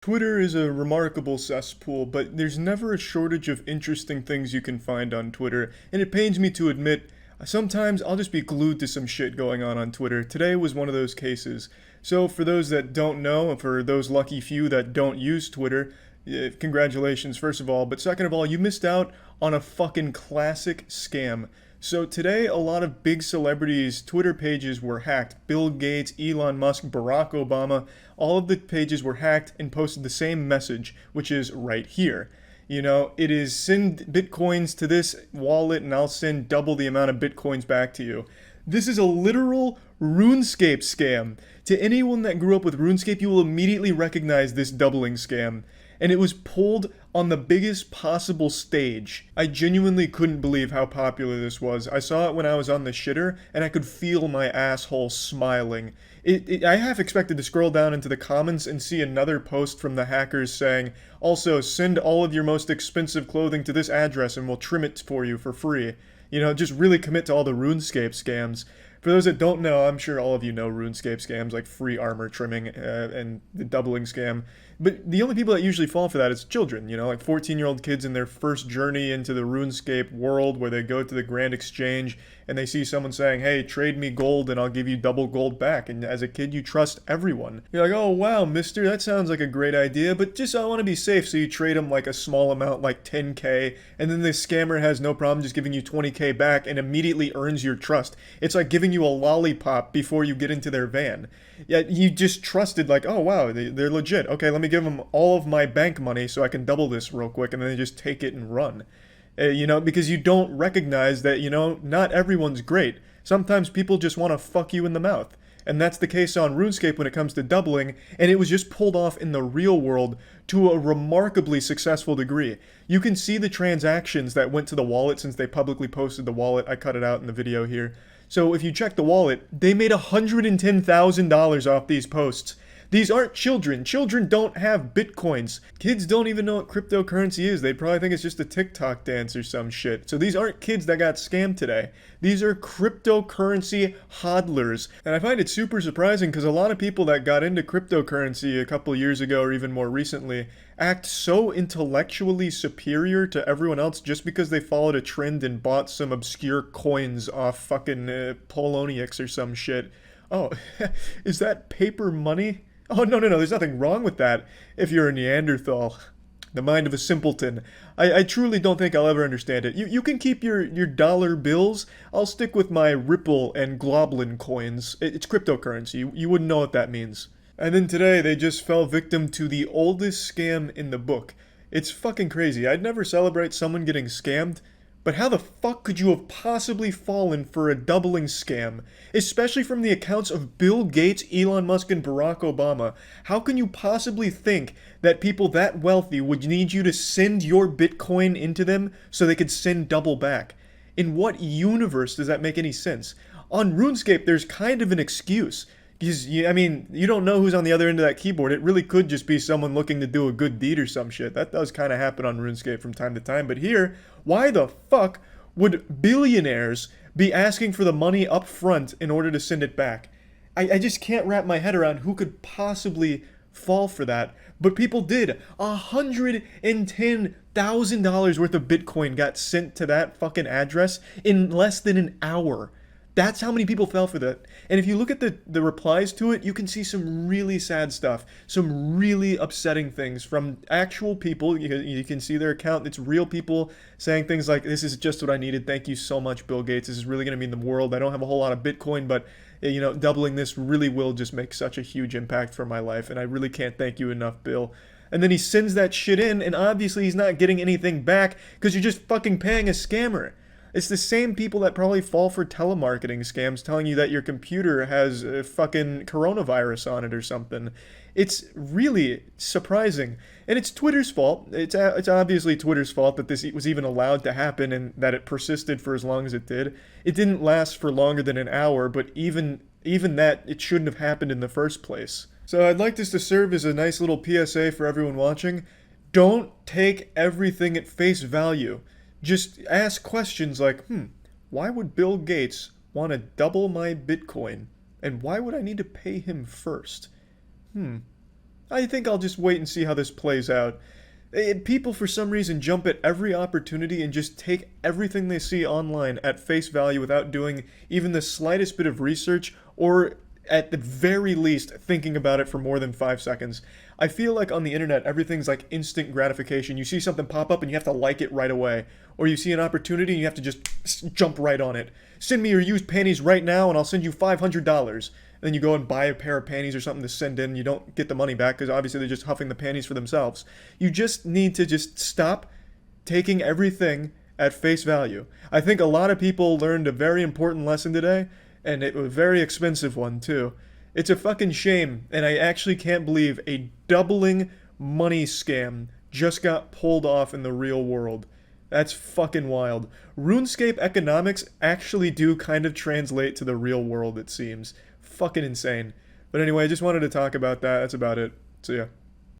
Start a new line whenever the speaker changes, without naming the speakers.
Twitter is a remarkable cesspool, but there's never a shortage of interesting things you can find on Twitter, and it pains me to admit, sometimes I'll just be glued to some shit going on Twitter. Today was one of those cases. So, for those that don't know, and for those lucky few that don't use Twitter, congratulations, first of all, but second of all, you missed out on a fucking classic scam. So today, a lot of big celebrities' Twitter pages were hacked. Bill Gates, Elon Musk, Barack Obama, all of the pages were hacked and posted the same message, which is right here. You know, it is send bitcoins to this wallet and I'll send double the amount of bitcoins back to you. This is a literal RuneScape scam. To anyone that grew up with RuneScape, you will immediately recognize this doubling scam. And it was pulled on the biggest possible stage. I genuinely couldn't believe how popular this was. I saw it when I was on the shitter, and I could feel my asshole smiling. I half expected to scroll down into the comments and see another post from the hackers saying, also, send all of your most expensive clothing to this address and we'll trim it for you for free. You know, just really commit to all the RuneScape scams. For those that don't know, I'm sure all of you know RuneScape scams like free armor trimming and the doubling scam. But the only people that usually fall for that is children, you know, like 14-year-old kids in their first journey into the RuneScape world where they go to the Grand Exchange and they see someone saying, hey, trade me gold and I'll give you double gold back. And as a kid, you trust everyone. You're like, oh, wow, mister, that sounds like a great idea, but just I want to be safe. So you trade them like a small amount, like 10K, and then the scammer has no problem just giving you 20K back and immediately earns your trust. It's like giving you a lollipop before you get into their van. Yet you just trusted like, oh, wow, they're legit. Okay, let me give them all of my bank money so I can double this real quick, and then they just take it and run. You know, because you don't recognize that, you know, not everyone's great. Sometimes people just want to fuck you in the mouth. And that's the case on RuneScape when it comes to doubling, and it was just pulled off in the real world to a remarkably successful degree. You can see the transactions that went to the wallet since they publicly posted the wallet. I cut it out in the video here. So if you check the wallet, they made $110,000 off these posts. These aren't children. Children don't have bitcoins. Kids don't even know what cryptocurrency is. They'd probably think it's just a TikTok dance or some shit. So these aren't kids that got scammed today. These are cryptocurrency hodlers. And I find it super surprising because a lot of people that got into cryptocurrency a couple years ago or even more recently act so intellectually superior to everyone else just because they followed a trend and bought some obscure coins off fucking Polonius or some shit. Oh, is that paper money? Oh, no, there's nothing wrong with that if you're a Neanderthal. The mind of a simpleton. I truly don't think I'll ever understand it. You can keep your dollar bills. I'll stick with my Ripple and Globlin coins. It's cryptocurrency. You wouldn't know what that means. And then today, they just fell victim to the oldest scam in the book. It's fucking crazy. I'd never celebrate someone getting scammed, but how the fuck could you have possibly fallen for a doubling scam? Especially from the accounts of Bill Gates, Elon Musk, and Barack Obama. How can you possibly think that people that wealthy would need you to send your Bitcoin into them so they could send double back? In what universe does that make any sense? On RuneScape, there's kind of an excuse. Because, I mean, you don't know who's on the other end of that keyboard. It really could just be someone looking to do a good deed or some shit. That does kind of happen on RuneScape from time to time. But here, why the fuck would billionaires be asking for the money up front in order to send it back? I just can't wrap my head around who could possibly fall for that. But people did. $110,000 worth of Bitcoin got sent to that fucking address in less than an hour. That's how many people fell for that. And if you look at the replies to it, you can see some really sad stuff. Some really upsetting things from actual people. You can see their account. It's real people saying things like, this is just what I needed. Thank you so much, Bill Gates. This is really going to mean the world. I don't have a whole lot of Bitcoin, but you know, doubling this really will just make such a huge impact for my life. And I really can't thank you enough, Bill. And then he sends that shit in, and obviously he's not getting anything back because you're just fucking paying a scammer. It's the same people that probably fall for telemarketing scams telling you that your computer has a fucking coronavirus on it or something. It's really surprising. And it's Twitter's fault. It's obviously Twitter's fault that this was even allowed to happen and that it persisted for as long as it did. It didn't last for longer than an hour, but even that, it shouldn't have happened in the first place. So I'd like this to serve as a nice little PSA for everyone watching. Don't take everything at face value. Just ask questions like, why would Bill Gates want to double my Bitcoin? And why would I need to pay him first? I think I'll just wait and see how this plays out. People, for some reason, jump at every opportunity and just take everything they see online at face value without doing even the slightest bit of research or, at the very least, thinking about it for more than 5 seconds. I feel like on the internet, everything's like instant gratification. You see something pop up and you have to like it right away. Or you see an opportunity and you have to just jump right on it. Send me your used panties right now and I'll send you $500. Then you go and buy a pair of panties or something to send in. You don't get the money back because obviously they're just huffing the panties for themselves. You just need to just stop taking everything at face value. I think a lot of people learned a very important lesson today, and it was a very expensive one too. It's a fucking shame, and I actually can't believe a doubling money scam just got pulled off in the real world. That's fucking wild. RuneScape economics actually do kind of translate to the real world, it seems. Fucking insane. But anyway, I just wanted to talk about that. That's about it. See ya.